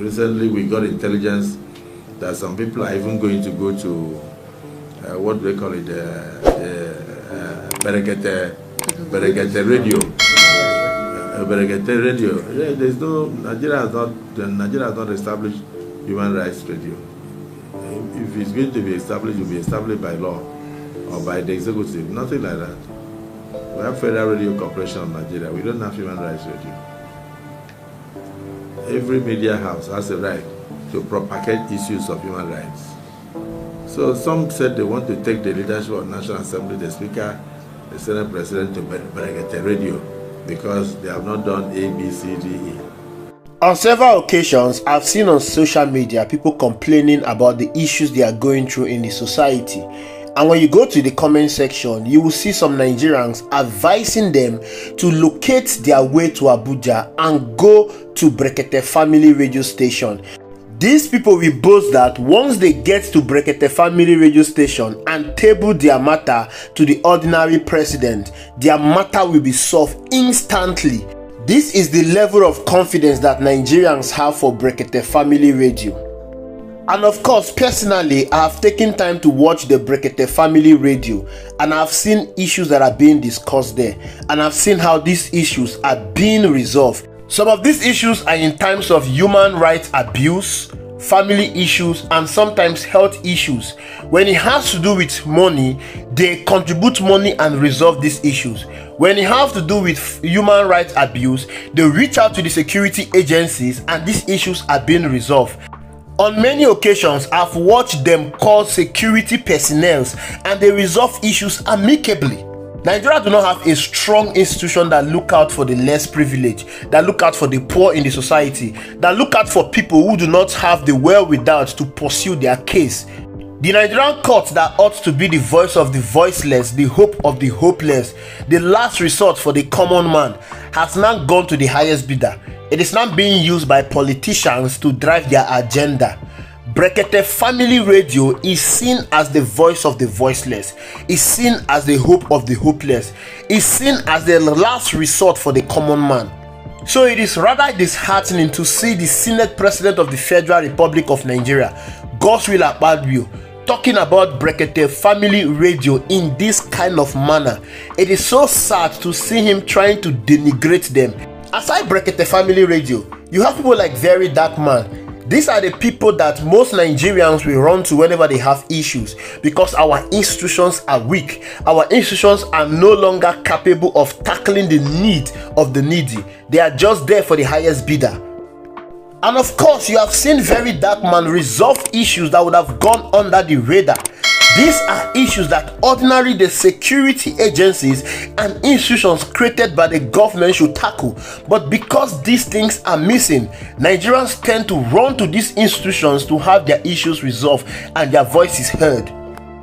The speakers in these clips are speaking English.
Recently, we got intelligence that some people are even going to go to what do they call it, brekete radio. Brekete radio. Yeah, there's no Nigeria has not established human rights radio. If it's going to be established, it will be established by law or by the executive. Nothing like that. We have Federal Radio Corporation of Nigeria. We don't have human rights radio. Every media house has a right to propagate issues of human rights. So some said they want to take the leadership of National Assembly, the Speaker, the Senate President to brekete radio because they have not done A, B, C, D, E. On several occasions, I've seen on social media people complaining about the issues they are going through in the society. And when you go to the comment section, you will see some Nigerians advising them to locate their way to Abuja and go to Brekete Family Radio Station. These people will boast that once they get to Brekete Family Radio Station and table their matter to the ordinary president, their matter will be solved instantly. This is the level of confidence that Nigerians have for Brekete Family Radio. And of course, personally, I have taken time to watch the Brekete Family Radio and I've seen issues that are being discussed there, and I've seen how these issues are being resolved. Some of these issues are in terms of human rights abuse, family issues, and sometimes health issues. When it has to do with money, they contribute money and resolve these issues. When it has to do with human rights abuse, they reach out to the security agencies and these issues are being resolved. On many occasions, I've watched them call security personnel and they resolve issues amicably. Nigeria do not have a strong institution that look out for the less privileged, that look out for the poor in the society, that look out for people who do not have the wherewithal to pursue their case. The Nigerian court that ought to be the voice of the voiceless, the hope of the hopeless, the last resort for the common man, has now gone to the highest bidder. It is now being used by politicians to drive their agenda. Brekete Family Radio is seen as the voice of the voiceless, is seen as the hope of the hopeless, is seen as the last resort for the common man. So it is rather disheartening to see the Senate President of the Federal Republic of Nigeria, Godswill Akpabio, talking about Brekete Family Radio in this kind of manner. It is so sad to see him trying to denigrate them. Aside Brekete Family Radio, you have people like Very Dark Man. These are the people that most Nigerians will run to whenever they have issues, because our institutions are weak. Our institutions are no longer capable of tackling the need of the needy. They are just there for the highest bidder. And of course, you have seen Very Dark Man resolve issues that would have gone under the radar. These are issues that ordinarily the security agencies and institutions created by the government should tackle. But because these things are missing, Nigerians tend to run to these institutions to have their issues resolved and their voices heard.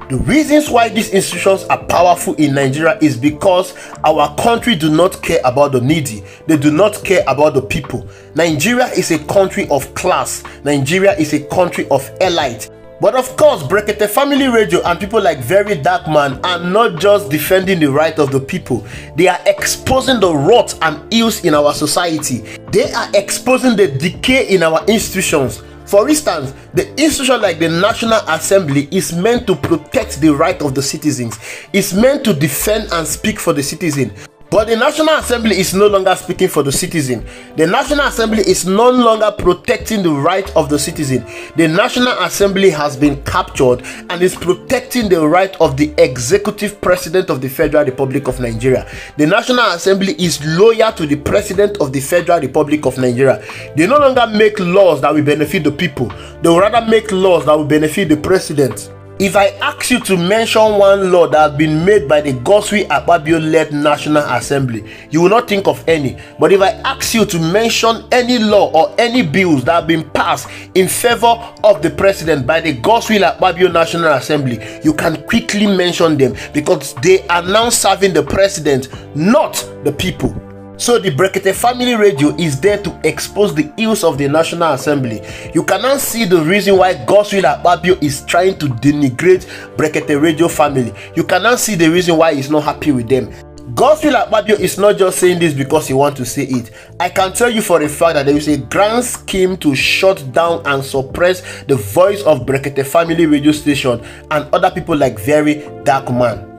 The reasons why these institutions are powerful in Nigeria is because our country do not care about the needy. They do not care about the people. Nigeria is a country of class. Nigeria is a country of elite. But of course, Brekete Family Radio and people like Very Dark Man are not just defending the right of the people. They are exposing the rot and ills in our society. They are exposing the decay in our institutions. For instance, the institution like the National Assembly is meant to protect the right of the citizens. It's meant to defend and speak for the citizen. But the National Assembly is no longer speaking for the citizen. The National Assembly is no longer protecting the right of the citizen. The National Assembly has been captured and is protecting the right of the executive president of the Federal Republic of Nigeria. The National Assembly is loyal to the president of the Federal Republic of Nigeria. They no longer make laws that will benefit the people. They will rather make laws that will benefit the president. If I ask you to mention one law that has been made by the Godswill Akpabio-led National Assembly, you will not think of any. But if I ask you to mention any law or any bills that have been passed in favor of the president by the Godswill Akpabio National Assembly, you can quickly mention them because they are now serving the president, not the people. So the Brekete Family Radio is there to expose the ills of the National Assembly. You cannot see the reason why Godswill Akpabio is trying to denigrate Brekete Radio Family. You cannot see the reason why he's not happy with them. Godswill Akpabio is not just saying this because he wants to say it. I can tell you for a fact that there is a grand scheme to shut down and suppress the voice of Brekete family radio station and other people like Very Dark Man.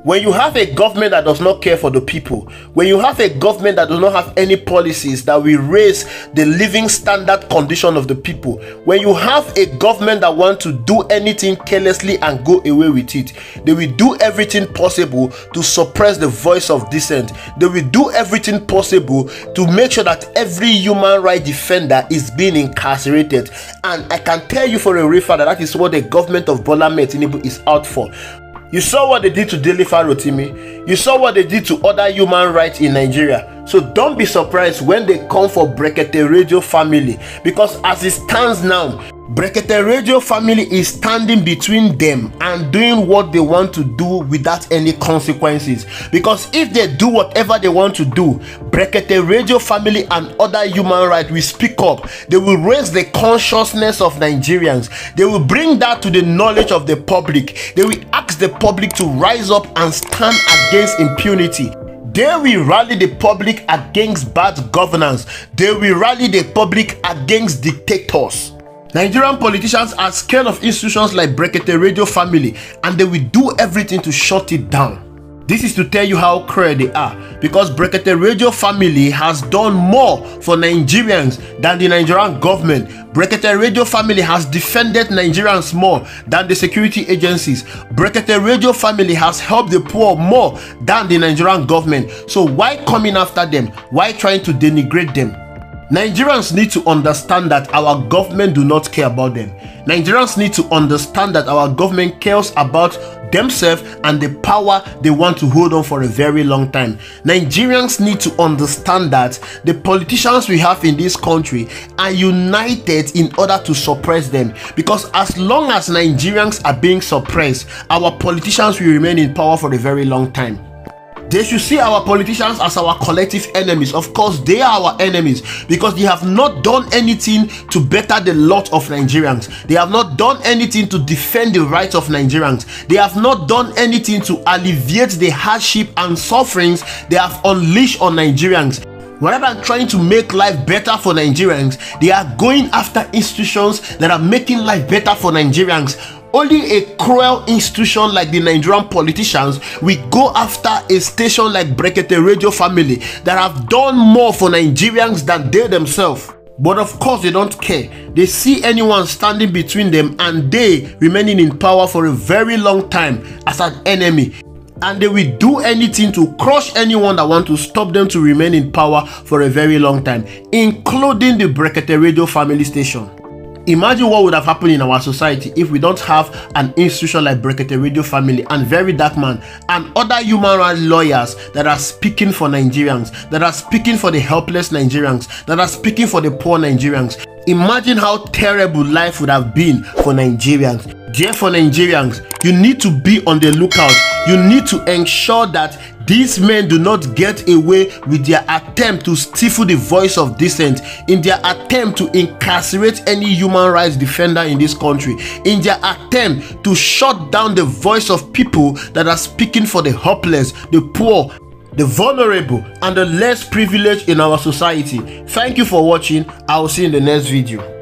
When you have a government that does not care for the people, when you have a government that does not have any policies that will raise the living standard condition of the people, when you have a government that wants to do anything carelessly and go away with it, they will do everything possible to suppress the voice of dissent. They will do everything possible to make sure that every human rights defender is being incarcerated. And I can tell you for a real fact that is what the government of Bola Ahmed Tinubu is out for. You saw what they did to Delifa Rotimi. You saw what they did to other human rights in Nigeria. So don't be surprised when they come for Brekete Radio family, because as it stands now, Brekete Radio family is standing between them and doing what they want to do without any consequences. Because if they do whatever they want to do, Brekete Radio family and other human rights will speak up. They will raise the consciousness of Nigerians. They will bring that to the knowledge of the public. They will ask the public to rise up and stand against impunity. They will rally the public against bad governance. They will rally the public against dictators. Nigerian politicians are scared of institutions like Brekete Radio family, and they will do everything to shut it down. This is to tell you how cruel they are, because Brekete Radio family has done more for Nigerians than the Nigerian government. Brekete Radio family has defended Nigerians more than the security agencies. Brekete Radio family has helped the poor more than the Nigerian government. So why coming after them? Why trying to denigrate them? Nigerians need to understand that our government do not care about them. Nigerians need to understand that our government cares about themselves and the power they want to hold on for a very long time. Nigerians need to understand that the politicians we have in this country are united in order to suppress them, because as long as Nigerians are being suppressed, our politicians will remain in power for a very long time. They should see our politicians as our collective enemies. Of course, they are our enemies because they have not done anything to better the lot of Nigerians. They have not done anything to defend the rights of Nigerians. They have not done anything to alleviate the hardship and sufferings they have unleashed on Nigerians. Rather than trying to make life better for Nigerians, they are going after institutions that are making life better for Nigerians. Only a cruel institution like the Nigerian politicians will go after a station like Brekete Radio family that have done more for Nigerians than they themselves. But of course they don't care. They see anyone standing between them and they remaining in power for a very long time as an enemy. And they will do anything to crush anyone that wants to stop them to remain in power for a very long time, including the Brekete Radio family station. Imagine what would have happened in our society if we don't have an institution like Brekete Radio family and Very Dark Man and other human rights lawyers that are speaking for Nigerians, that are speaking for the helpless Nigerians, that are speaking for the poor Nigerians. Imagine how terrible life would have been for Nigerians. Therefore, Nigerians, you need to be on the lookout. You need to ensure that these men do not get away with their attempt to stifle the voice of dissent, in their attempt to incarcerate any human rights defender in this country, in their attempt to shut down the voice of people that are speaking for the helpless, the poor, the vulnerable, and the less privileged in our society. Thank you for watching. I will see you in the next video.